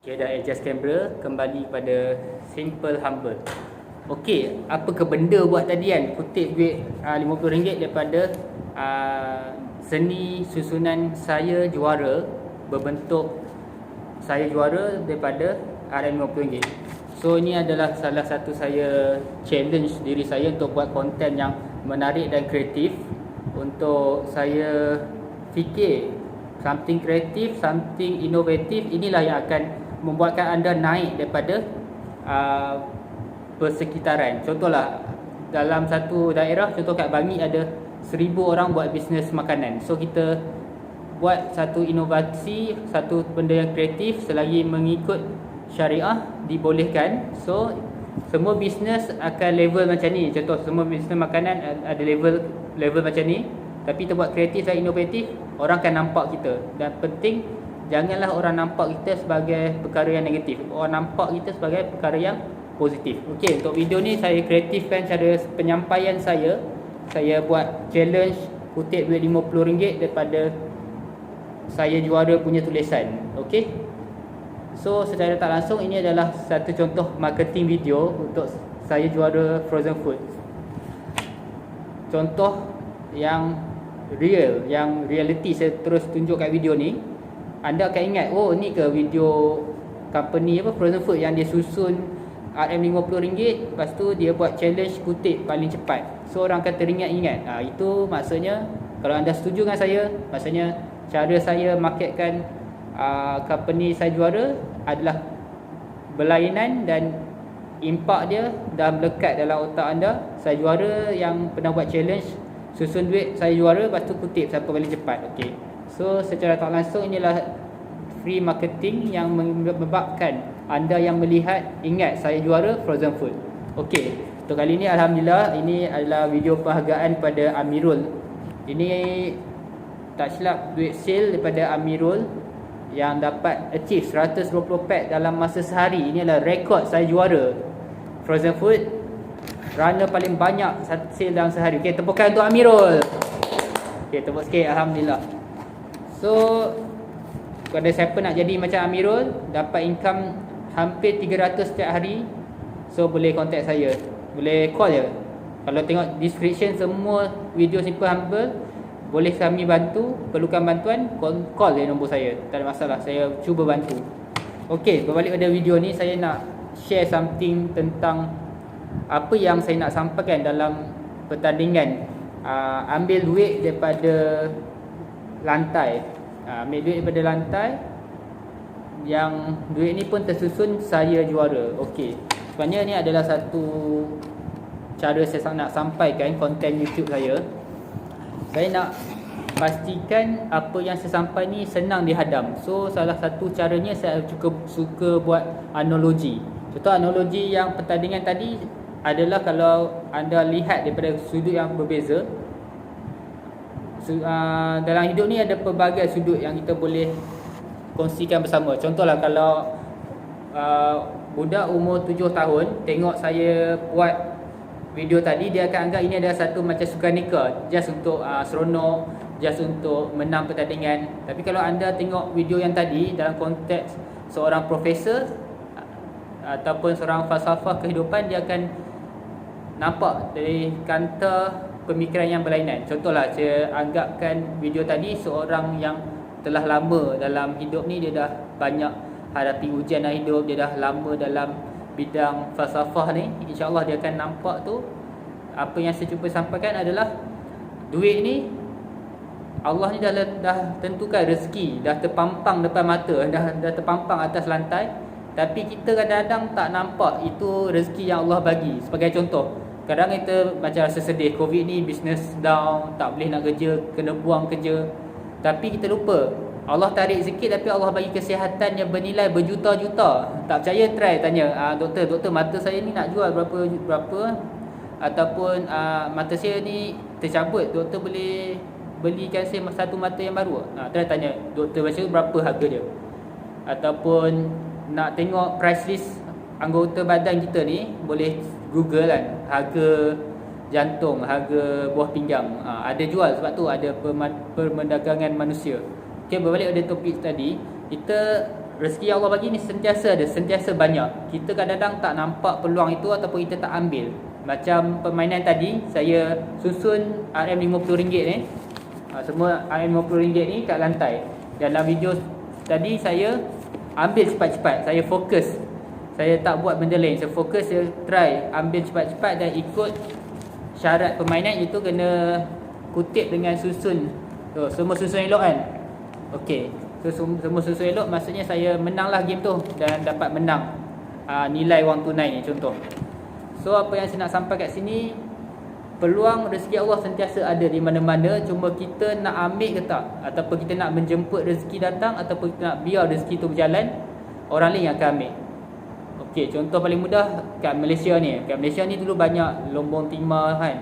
Okay, dah adjust kamera, kembali pada simple humble. Okey, apa ke benda buat tadi kan? Kutip duit RM50 daripada seni susunan saya juara berbentuk saya juara daripada RM50. So ini adalah salah satu saya challenge diri saya untuk buat konten yang menarik dan kreatif. Untuk saya fikir something kreatif, something inovatif, inilah yang akan membuatkan anda naik daripada persekitaran. Contohlah, dalam satu daerah, contoh kat Bangi ada 1000 orang buat bisnes makanan. So kita buat satu inovasi, satu benda yang kreatif selagi mengikut syariah dibolehkan. So semua bisnes akan level macam ni. Contoh, semua bisnes makanan ada level macam ni. Tapi kita buat kreatif dan inovatif, orang akan nampak kita. Dan penting, janganlah orang nampak kita sebagai perkara yang negatif. Orang nampak kita sebagai perkara yang positif. Okey, untuk video ni saya kreatifkan cara penyampaian saya. Saya buat challenge kutip duit RM50 daripada saya juara punya tulisan. Okey. So secara tak langsung ini adalah satu contoh marketing video untuk saya juara frozen food. Contoh yang real, yang reality saya terus tunjuk kat video ni. Anda akan ingat, oh ni ke video company apa frozen food yang dia susun RM50, lepas tu dia buat challenge kutip paling cepat. So orang akan teringat-ingat. Itu maksudnya, kalau anda setuju dengan saya, maksudnya cara saya marketkan company saya juara adalah berlainan dan impak dia dah melekat dalam otak anda. Saya juara yang pernah buat challenge susun duit saya juara, lepas tu kutip siapa paling cepat. Okey. So secara tak langsung inilah free marketing yang menyebabkan anda yang melihat ingat saya juara frozen food. Okey, untuk kali ni alhamdulillah ini adalah video penghargaan pada Amirul. Ini tak silap duit sale daripada Amirul yang dapat achieve 120 pack dalam masa sehari. Ini adalah rekod saya juara frozen food, runner paling banyak sale dalam sehari. Okey, tepukan untuk Amirul. Okey, tepuk sikit, alhamdulillah. So kalau siapa nak jadi macam Amirul, dapat income hampir 300 setiap hari, so boleh contact saya, boleh call je. Kalau tengok description semua video simple humble, boleh kami bantu. Perlukan bantuan, call je nombor saya, tak ada masalah, saya cuba bantu. Okey, berbalik pada video ni, saya nak share something tentang apa yang saya nak sampaikan dalam pertandingan ambil duit daripada lantai. Ambil duit daripada lantai, yang duit ni pun tersusun saya juara. Okey, sebenarnya ni adalah satu cara saya nak sampaikan konten YouTube saya. Saya nak pastikan apa yang saya sampai ni senang dihadam. So salah satu caranya saya cukup suka buat analogi. Contoh analogi yang pertandingan tadi adalah kalau anda lihat daripada sudut yang berbeza. Dalam hidup ni ada pelbagai sudut yang kita boleh kongsikan bersama. Contohlah kalau budak umur 7 tahun tengok saya buat video tadi, dia akan anggap ini adalah satu macam sukaneka, just untuk seronok, just untuk menang pertandingan. Tapi kalau anda tengok video yang tadi dalam konteks seorang profesor ataupun seorang falsafah kehidupan, dia akan nampak dari kanta pemikiran yang berlainan. Contohlah, saya anggapkan video tadi seorang yang telah lama dalam hidup ni, dia dah banyak hadapi ujian dalam hidup, dia dah lama dalam bidang falsafah ni. InsyaAllah dia akan nampak tu, apa yang saya cuba sampaikan adalah duit ni, Allah ni dah tentukan rezeki, dah terpampang depan mata, dah terpampang atas lantai. Tapi kita kadang-kadang tak nampak itu rezeki yang Allah bagi. Sebagai contoh, kadang kita macam rasa sedih, Covid ni business down, tak boleh nak kerja, kena buang kerja. Tapi kita lupa, Allah tarik sikit tapi Allah bagi kesihatan yang bernilai berjuta-juta. Tak percaya, try tanya doktor, mata saya ni nak jual berapa, ataupun mata saya ni tercabut, doktor boleh belikan saya satu mata yang baru. Try tanya doktor berapa harga dia. Ataupun nak tengok price list anggota badan kita ni, boleh Google kan, harga jantung, harga buah pinggang, ada jual. Sebab tu ada perdagangan manusia. Okay, berbalik pada topik tadi, kita rezeki yang Allah bagi ni sentiasa ada, sentiasa banyak. Kita kadang-kadang tak nampak peluang itu ataupun kita tak ambil. Macam permainan tadi, saya susun RM50 ni, semua RM50 ni kat lantai. Dalam video tadi saya ambil cepat-cepat, saya fokus. Saya tak buat benda lain, saya fokus, saya try ambil cepat-cepat dan ikut syarat permainan, itu kena kutip dengan susun. Semua susun elok kan. Okey, so semua susun elok, maksudnya saya menanglah game tu dan dapat menang nilai wang tunai ni contoh. So apa yang saya nak sampai kat sini, peluang rezeki Allah sentiasa ada di mana-mana, cuma kita nak ambil ke tak, ataupun kita nak menjemput rezeki datang, ataupun kita nak biar rezeki tu berjalan, orang lain yang akan ambil. Okey, contoh paling mudah kat Malaysia ni. Kat Malaysia ni dulu banyak lombong timah kan,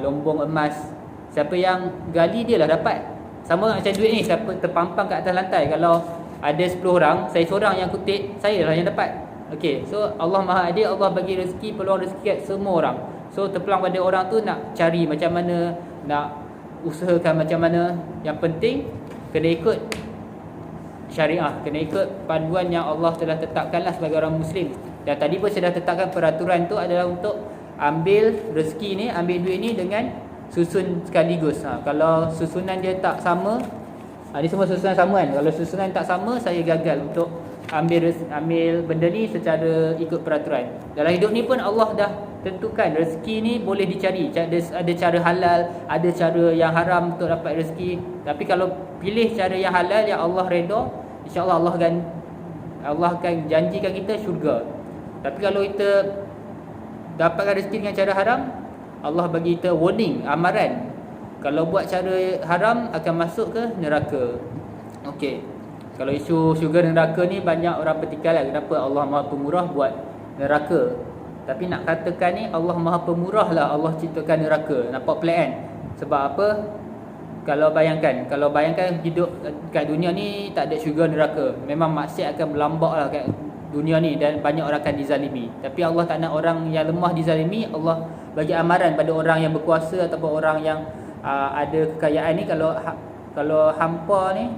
lombong emas. Siapa yang gali dia lah dapat. Sama macam duit ni, siapa terpampang kat atas lantai, kalau ada 10 orang, saya seorang yang kutip, saya lah yang dapat. Okey, so Allah Maha Adil, Allah bagi rezeki, peluang rezeki kat semua orang. So terpulang pada orang tu nak cari macam mana, nak usahakan macam mana. Yang penting kena ikut syariah, kena ikut panduan yang Allah telah tetapkanlah sebagai orang Muslim. Dan tadi pun saya dah tetapkan peraturan tu adalah untuk ambil rezeki ni, ambil duit ni dengan susun sekaligus. Kalau susunan dia tak sama, ni semua susunan sama kan. Kalau susunan tak sama, saya gagal untuk ambil benda ni secara ikut peraturan. Dalam hidup ni pun Allah dah tentukan rezeki ni boleh dicari. Ada cara halal, ada cara yang haram untuk dapat rezeki. Tapi kalau pilih cara yang halal yang Allah redha, insya-Allah Allah akan janjikan kita syurga. Tapi kalau kita dapatkan rezeki dengan cara haram, Allah bagi kita warning, amaran. Kalau buat cara haram akan masuk ke neraka. Okey. Kalau isu syurga neraka ni banyak orang pertikaian lah, kenapa Allah Maha Pemurah buat neraka. Tapi nak katakan ni Allah Maha Pemurah lah Allah ciptakan neraka. Nampak pelik kan? Sebab apa? Kalau bayangkan hidup kat dunia ni tak ada syurga neraka, memang maksiat akan berlambak lah kat dunia ni dan banyak orang akan dizalimi. Tapi Allah tak nak orang yang lemah dizalimi. Allah bagi amaran pada orang yang berkuasa ataupun orang yang ada kekayaan ni, kalau hampa ni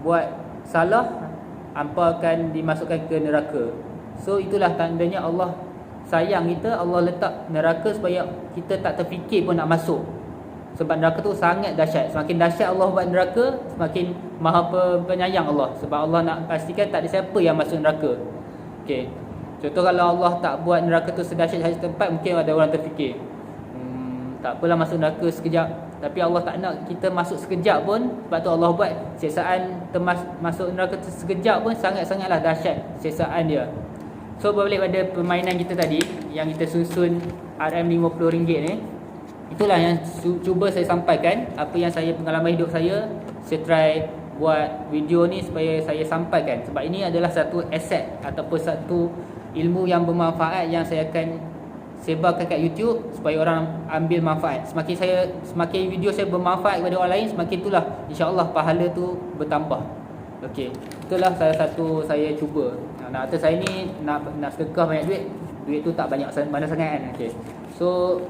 buat salah, hampa akan dimasukkan ke neraka. So itulah tandanya Allah sayang kita. Allah letak neraka supaya kita tak terfikir pun nak masuk. Sebab neraka tu sangat dahsyat. Semakin dahsyat Allah buat neraka, semakin maha penyayang Allah. Sebab Allah nak pastikan tak ada siapa yang masuk neraka. Okey. Contoh kalau Allah tak buat neraka tu sedahsyat satu tempat, mungkin ada orang terfikir, tak apalah masuk neraka sekejap. Tapi Allah tak nak kita masuk sekejap pun. Sebab tu Allah buat siksaan masuk neraka tu sekejap pun sangat-sangatlah dahsyat siksaan dia. So berbalik pada permainan kita tadi yang kita susun RM50 ni, itulah yang cuba saya sampaikan. Apa yang pengalaman hidup saya try buat video ni supaya saya sampaikan. Sebab ini adalah satu aset ataupun satu ilmu yang bermanfaat yang saya akan sebarkan kat YouTube supaya orang ambil manfaat. Semakin video saya bermanfaat kepada orang lain, semakin itulah insya-Allah pahala tu bertambah. Okey, itulah salah satu saya cuba. Nak kata saya ni nak sedekah banyak duit tu tak banyak mana sangat kan. Okey. So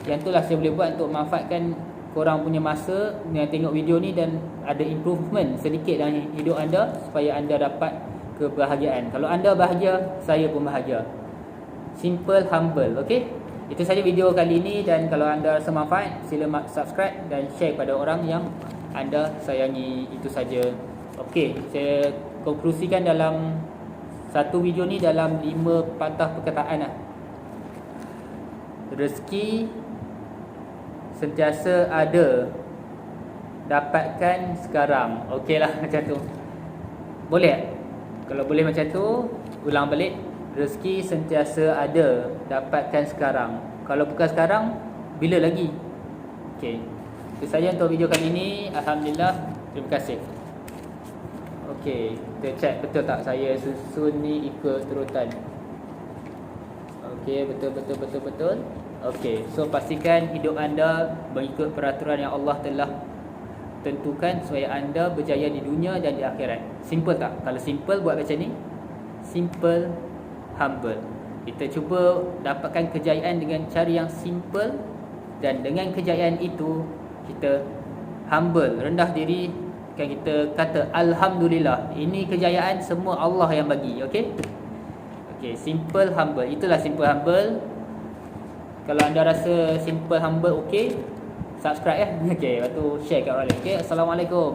yang itulah saya boleh buat untuk manfaatkan korang punya masa dengan tengok video ni dan ada improvement sedikit dalam hidup anda supaya anda dapat kebahagiaan. Kalau anda bahagia, saya pun bahagia. Simple, humble. Okay, itu saja video kali ini. Dan kalau anda rasa manfaat, sila subscribe dan share pada orang yang anda sayangi. Itu saja. Okay, saya konklusikan dalam satu video ni dalam 5 patah perkataan lah. Rezeki sentiasa ada, dapatkan sekarang. Okey lah macam tu. Boleh? Kalau boleh macam tu, ulang balik. Rezeki sentiasa ada, dapatkan sekarang. Kalau bukan sekarang, bila lagi? Okey. Itu saja untuk video kali ini. Alhamdulillah. Terima kasih. Okey, kita check betul tak saya susun ni ikut turutan. Okey, betul. Okey, so pastikan hidup anda mengikut peraturan yang Allah telah tentukan supaya anda berjaya di dunia dan di akhirat. Simple tak? Kalau simple buat macam ni. Simple, humble. Kita cuba dapatkan kejayaan dengan cara yang simple, dan dengan kejayaan itu kita humble, rendah diri kan kita kata alhamdulillah, ini kejayaan semua Allah yang bagi. Okey, okey, simple humble, itulah simple humble. Kalau anda rasa simple humble okey, subscribe ya. Okey, lepas tu share kat orang lain. Okey, assalamualaikum.